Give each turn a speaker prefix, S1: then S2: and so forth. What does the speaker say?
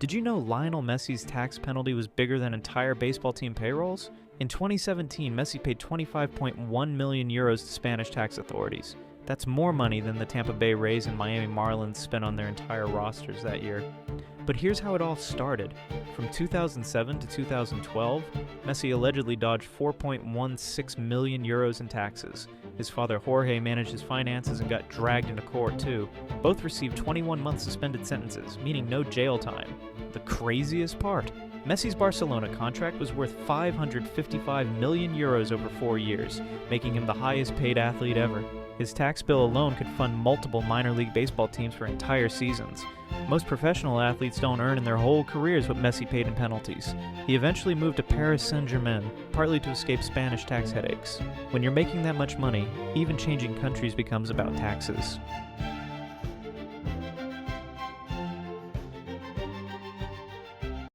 S1: Did you know Lionel Messi's tax penalty was bigger than entire baseball team payrolls? In 2017, Messi paid 25.1 million euros to Spanish tax authorities. That's more money than the Tampa Bay Rays and Miami Marlins spent on their entire rosters that year. But here's how it all started. From 2007 to 2012, Messi allegedly dodged 4.16 million euros in taxes. His father Jorge managed his finances and got dragged into court too. Both received 21-month suspended sentences, meaning no jail time. The craziest part, Messi's Barcelona contract was worth 555 million euros over 4 years, making him the highest paid athlete ever. His tax bill alone could fund multiple minor league baseball teams for entire seasons. Most professional athletes don't earn in their whole careers what Messi paid in penalties. He eventually moved to Paris Saint-Germain, partly to escape Spanish tax headaches. When you're making that much money, even changing countries becomes about taxes.